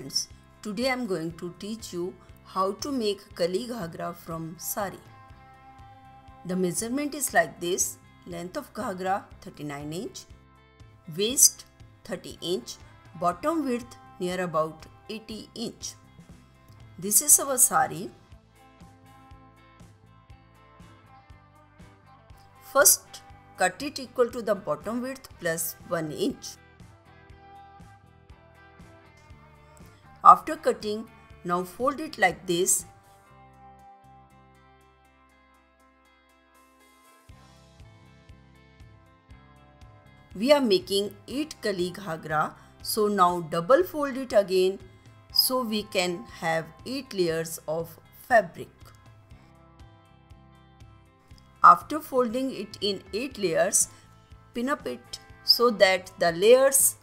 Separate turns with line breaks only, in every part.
students, today I am going to teach you how to make Kali Ghagra from sari. The measurement is like this: length of Ghagra 39 inch, waist 30 inch, bottom width near about 80 inch. This is our sari. First, cut it equal to the bottom width plus 1 inch. After cutting, now fold it like this. We are making 8 Kali Ghagra, so now double fold it again so we can have 8 layers of fabric. After folding it in 8 layers, pin up it so that the layers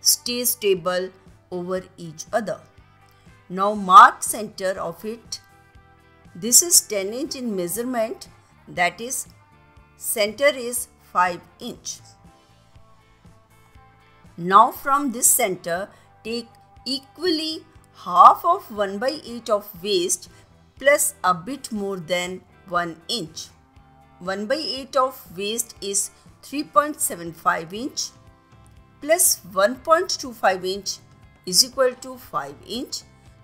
stay stable over each other. Now mark center of it. This is 10 inch in measurement, that is center is 5 inch. Now from this center, take equally half of 1/8 of waist plus a bit more than 1 inch. 1/8 of waist is 3.75 inch plus 1.25 inch is equal to 5 inch.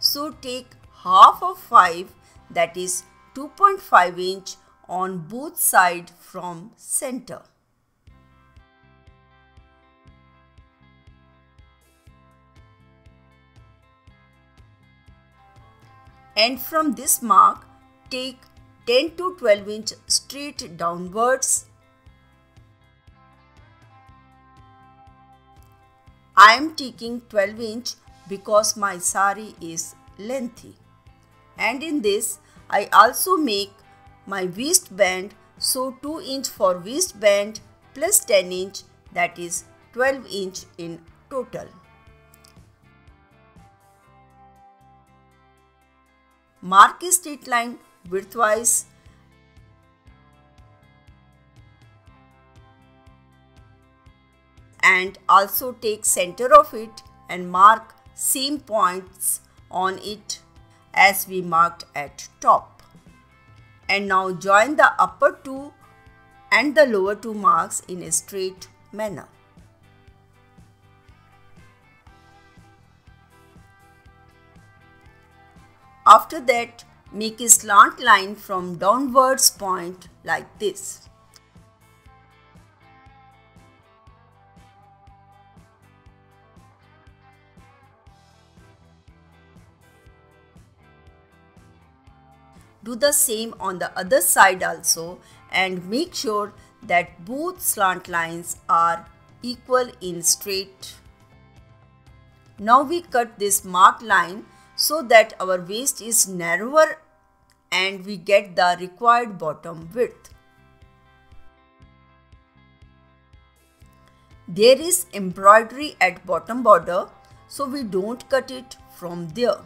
So take half of 5, that is 2.5 inch on both sides from center. And from this mark, take 10 to 12 inch straight downwards. I am taking 12 inch because my sari is lengthy. And in this, I also make my waistband, so 2 inch for waistband plus 10 inch, that is 12 inch in total. Mark a straight line widthwise and also take center of it and mark same points on it as we marked at top. And now join the upper two and the lower two marks in a straight manner. After that, make a slant line from downwards point like this. Do the same on the other side also and make sure that both slant lines are equal in straight. Now we cut this marked line so that our waist is narrower and we get the required bottom width. There is embroidery at bottom border, so we don't cut it from there.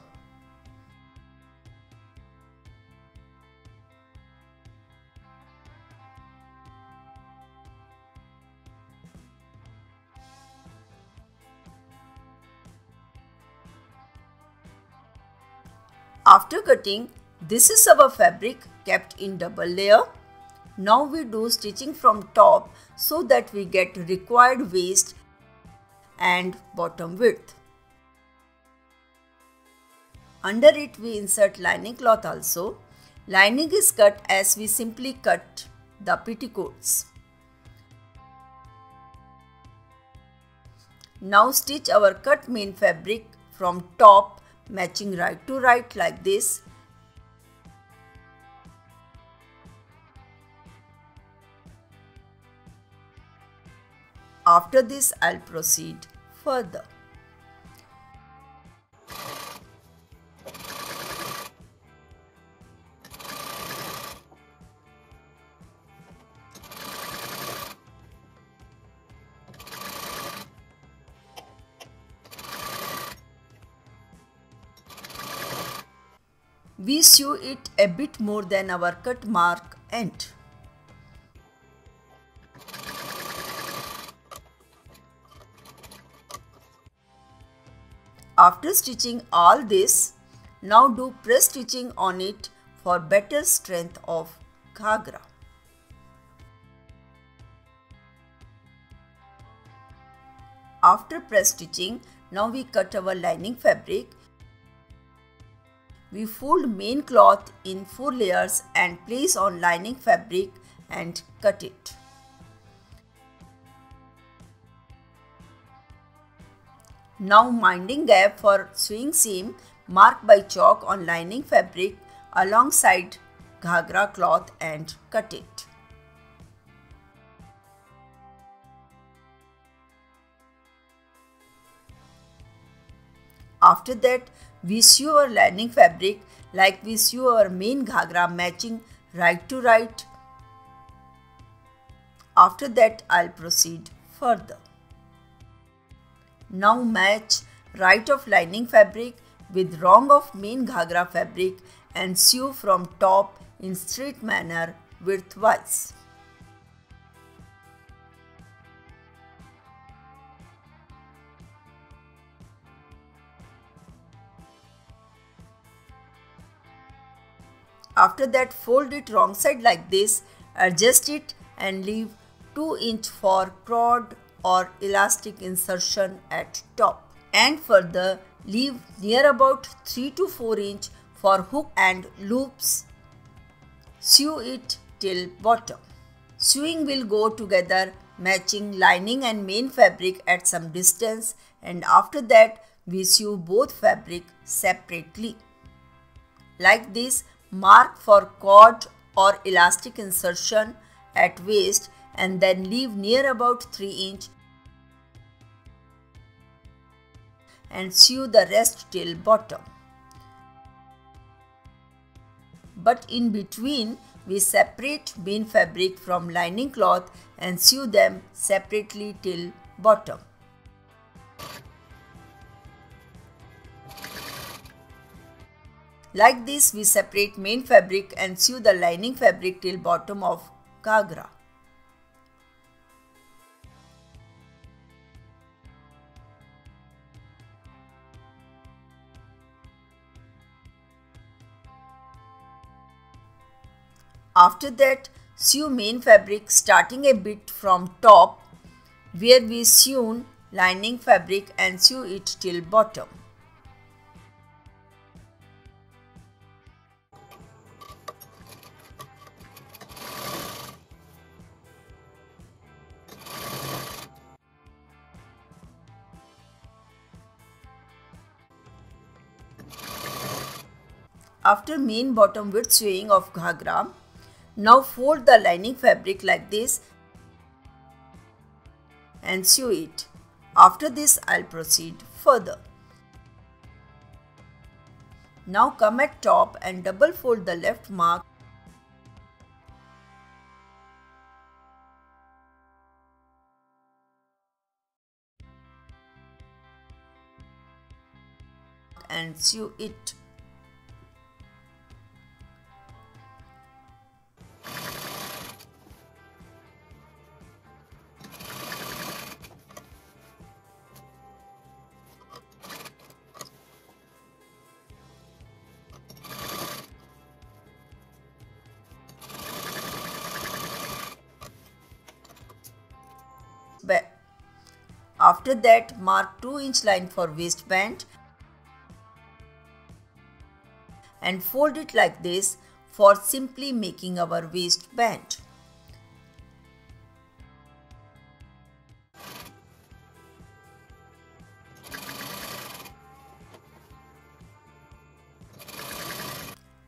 After cutting, this is our fabric kept in double layer. Now we do stitching from top so that we get required waist and bottom width. Under it we insert lining cloth also. Lining is cut as we simply cut the petticoats. Now stitch our cut main fabric from top, matching right to right like this. After this, I'll proceed further. We sew it a bit more than our cut mark end. After stitching all this, now do press stitching on it for better strength of ghagra. After press stitching, now we cut our lining fabric. We fold main cloth in 4 layers and place on lining fabric and cut it. Now minding gap for sewing seam, mark by chalk on lining fabric alongside ghagra cloth and cut it. After that, we sew our lining fabric like we sew our main ghagra, matching right to right. After that, I'll proceed further. Now match right of lining fabric with wrong of main ghagra fabric and sew from top in straight manner widthwise. After that, fold it wrong side like this, adjust it and leave 2 inch for cord or elastic insertion at top. And further, leave near about 3 to 4 inch for hook and loops. Sew it till bottom. Sewing will go together, matching lining and main fabric at some distance, and after that we sew both fabric separately. Like this, mark for cord or elastic insertion at waist and then leave near about 3 inch and sew the rest till bottom. But in between, we separate main fabric from lining cloth and sew them separately till bottom. Like this, we separate main fabric and sew the lining fabric till bottom of ghagra. After that, sew main fabric starting a bit from top where we sewn lining fabric and sew it till bottom. After main bottom width sewing of ghagra, now fold the lining fabric like this and sew it. After this, I'll proceed further. Now come at top and double fold the left mark and sew it. After that, mark 2 inch line for waistband and fold it like this for simply making our waistband.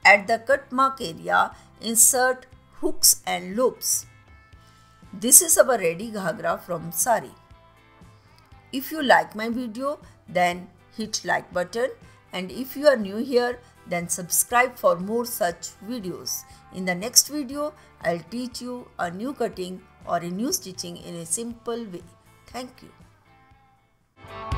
At the cut mark area, insert hooks and loops. This is our ready ghagra from sari. If you like my video, then hit like button, and if you are new here, then subscribe for more such videos. In the next video, I'll teach you a new cutting or a new stitching in a simple way. Thank you.